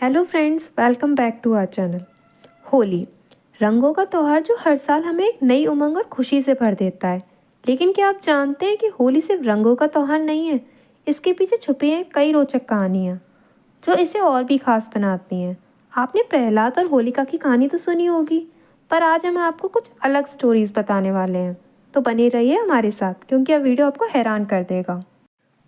Hello friends, welcome back to our channel. Holi रंगों का त्यौहार जो हर साल हमें एक नई उमंग और खुशी से भर देता है। लेकिन क्या आप जानते हैं कि होली सिर्फ रंगों का त्यौहार नहीं है। इसके पीछे छुपी हैं कई रोचक कहानियाँ जो इसे और भी खास बनाती हैं। आपने प्रहलाद और होलिका की कहानी तो सुनी होगी, पर आज हम आपको कुछ अलग स्टोरीज बताने वाले हैं। तो बने रहिए हमारे साथ, क्योंकि यह वीडियो आपको हैरान कर देगा।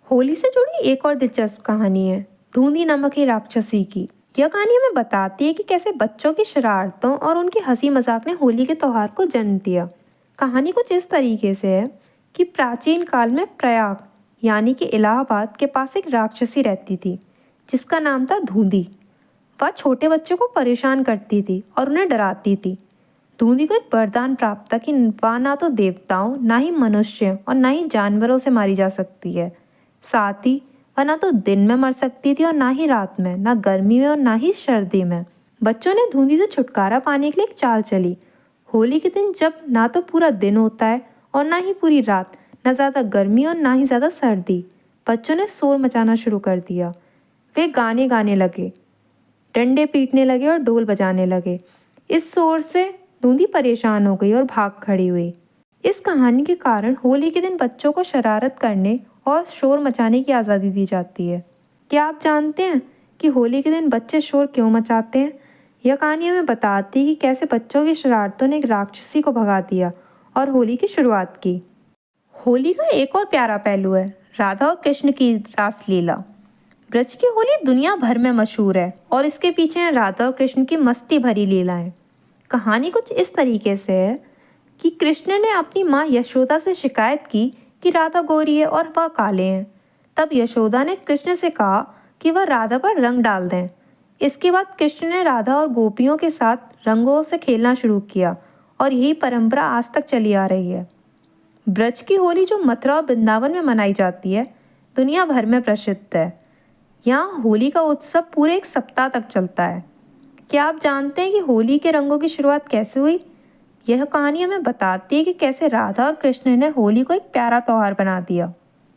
होली से जुड़ी एक और दिलचस्प कहानी है धूंधी नामक ही राक्षसी की। यह कहानी हमें बताती है कि कैसे बच्चों की शरारतों और उनकी हंसी मजाक ने होली के त्यौहार को जन्म दिया। कहानी कुछ इस तरीके से है कि प्राचीन काल में प्रयाग यानी कि इलाहाबाद के पास एक राक्षसी रहती थी जिसका नाम था धूंधी। वह छोटे बच्चों को परेशान करती थी और उन्हें डराती थी। धूंधी को एक वरदान प्राप्त था कि वह ना तो देवताओं, ना ही मनुष्य और ना ही जानवरों से मारी जा सकती है। साथ ही वह ना तो दिन में मर सकती थी और ना ही रात में, ना गर्मी में और ना ही सर्दी में। बच्चों ने धुंधी से छुटकारा पाने के लिए एक चाल चली। होली के दिन जब ना तो पूरा दिन होता है और ना ही पूरी रात, ना ज़्यादा गर्मी और ना ही ज़्यादा सर्दी, बच्चों ने शोर मचाना शुरू कर दिया। वे गाने गाने लगे, डंडे पीटने लगे और ढोल बजाने लगे। इस शोर से धुंधी परेशान हो गई और भाग खड़ी हुई। इस कहानी के कारण होली के दिन बच्चों को शरारत करने और शोर मचाने की आज़ादी दी जाती है। क्या आप जानते हैं कि होली के दिन बच्चे शोर क्यों मचाते हैं? यह कहानी हमें बताती है कि कैसे बच्चों की शरारतों ने एक राक्षसी को भगा दिया और होली की शुरुआत की। होली का एक और प्यारा पहलू है राधा और कृष्ण की रासलीला। ब्रज की होली दुनिया भर में मशहूर है और इसके पीछे हैं राधा और कृष्ण की मस्ती भरी लीलाएं। कहानी कुछ इस तरीके से है कि कृष्ण ने अपनी माँ यशोदा से शिकायत की कि राधा गोरी है और वह काले हैं। तब यशोदा ने कृष्ण से कहा कि वह राधा पर रंग डाल दें। इसके बाद कृष्ण ने राधा और गोपियों के साथ रंगों से खेलना शुरू किया और यही परंपरा आज तक चली आ रही है। ब्रज की होली जो मथुरा और वृंदावन में मनाई जाती है, दुनिया भर में प्रसिद्ध है। यहाँ होली का उत्सव पूरे एक सप्ताह तक चलता है। क्या आप जानते हैं कि होली के रंगों की शुरुआत कैसे हुई? यह कहानी हमें बताती है कि कैसे राधा और कृष्ण ने होली को एक प्यारा त्यौहार बना दिया।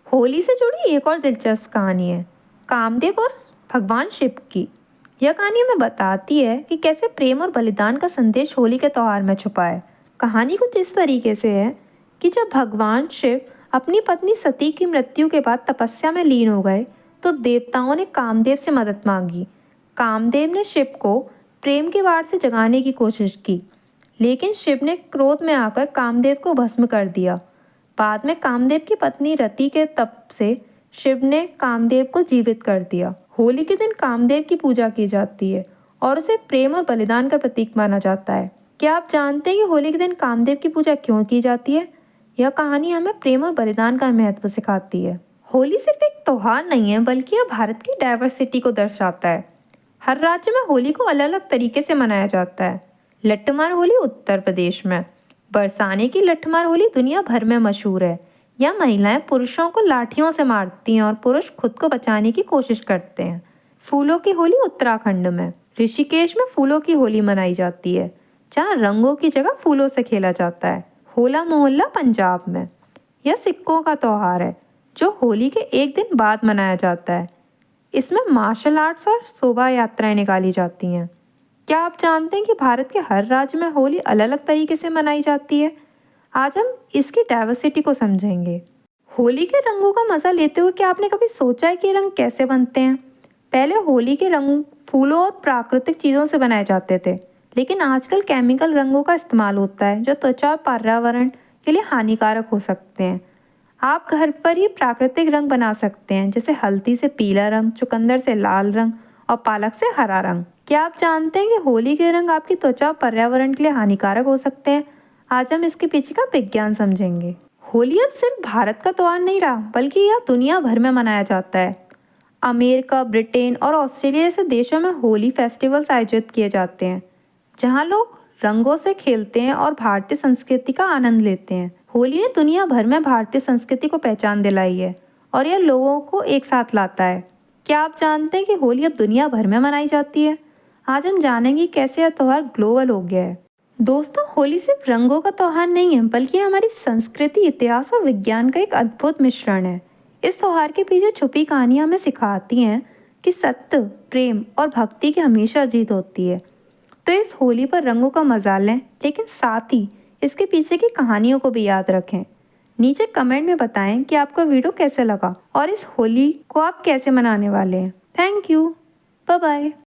होली से जुड़ी एक और दिलचस्प कहानी है कामदेव और भगवान शिव की। यह कहानी हमें बताती है कि कैसे प्रेम और बलिदान का संदेश होली के त्यौहार में छुपा है। कहानी कुछ इस तरीके से है कि जब भगवान शिव अपनी पत्नी सती की मृत्यु के बाद तपस्या में लीन हो गए तो देवताओं ने कामदेव से मदद मांगी। कामदेव ने शिव को प्रेम के वार से जगाने की कोशिश की, लेकिन शिव ने क्रोध में आकर कामदेव को भस्म कर दिया। बाद में कामदेव की पत्नी रति के तप से शिव ने कामदेव को जीवित कर दिया। होली के दिन कामदेव की पूजा की जाती है और उसे प्रेम और बलिदान का प्रतीक माना जाता है। क्या आप जानते हैं कि होली के दिन कामदेव की पूजा क्यों की जाती है? यह कहानी हमें प्रेम और बलिदान का महत्व सिखाती है। होली सिर्फ एक त्यौहार नहीं है, बल्कि यह भारत की डाइवर्सिटी को दर्शाता है। हर राज्य में होली को अलग अलग तरीके से मनाया जाता है। लट्ठमार होली उत्तर प्रदेश में, बरसाने की लट्ठमार होली दुनिया भर में मशहूर है। यह महिलाएं पुरुषों को लाठियों से मारती हैं और पुरुष खुद को बचाने की कोशिश करते हैं। फूलों की होली उत्तराखंड में, ऋषिकेश में फूलों की होली मनाई जाती है, जहाँ रंगों की जगह फूलों से खेला जाता है। होला मोहल्ला पंजाब में, यह सिक्कों का त्यौहार है जो होली के एक दिन बाद मनाया जाता है। इसमें मार्शल आर्ट्स और शोभा यात्राएं निकाली जाती हैं। क्या आप जानते हैं कि भारत के हर राज्य में होली अलग अलग तरीके से मनाई जाती है? आज हम इसकी डाइवर्सिटी को समझेंगे। होली के रंगों का मज़ा लेते हुए क्या आपने कभी सोचा है कि रंग कैसे बनते हैं? पहले होली के रंग फूलों और प्राकृतिक चीज़ों से बनाए जाते थे, लेकिन आजकल केमिकल रंगों का इस्तेमाल होता है जो त्वचा और पर्यावरण के लिए हानिकारक हो सकते हैं। आप घर पर ही प्राकृतिक रंग बना सकते हैं, जैसे हल्दी से पीला रंग, चुकंदर से लाल रंग और पालक से हरा रंग। क्या आप जानते हैं कि होली के रंग आपकी त्वचा और पर्यावरण के लिए हानिकारक हो सकते हैं? आज हम इसके पीछे का विज्ञान समझेंगे। होली अब सिर्फ भारत का त्यौहार नहीं रहा, बल्कि यह दुनिया भर में मनाया जाता है। अमेरिका, ब्रिटेन और ऑस्ट्रेलिया जैसे देशों में होली फेस्टिवल्स आयोजित किए जाते हैं, जहाँ लोग रंगों से खेलते हैं और भारतीय संस्कृति का आनंद लेते हैं। होली ने दुनिया भर में भारतीय संस्कृति को पहचान दिलाई है और यह लोगों को एक साथ लाता है। क्या आप जानते हैं कि होली अब दुनिया भर में मनाई जाती है? आज हम जानेंगे कैसे यह त्यौहार ग्लोबल हो गया है। दोस्तों, होली सिर्फ रंगों का त्यौहार नहीं है, बल्कि हमारी संस्कृति, इतिहास और विज्ञान का एक अद्भुत मिश्रण है। इस त्यौहार के पीछे छुपी कहानियाँ हमें सिखाती हैं कि सत्य, प्रेम और भक्ति की हमेशा जीत होती है। तो इस होली पर रंगों का मजा लें, लेकिन साथ ही इसके पीछे की कहानियों को भी याद रखें। नीचे कमेंट में बताएं कि आपको वीडियो कैसे लगा और इस होली को आप कैसे मनाने वाले हैं। Thank you. Bye bye.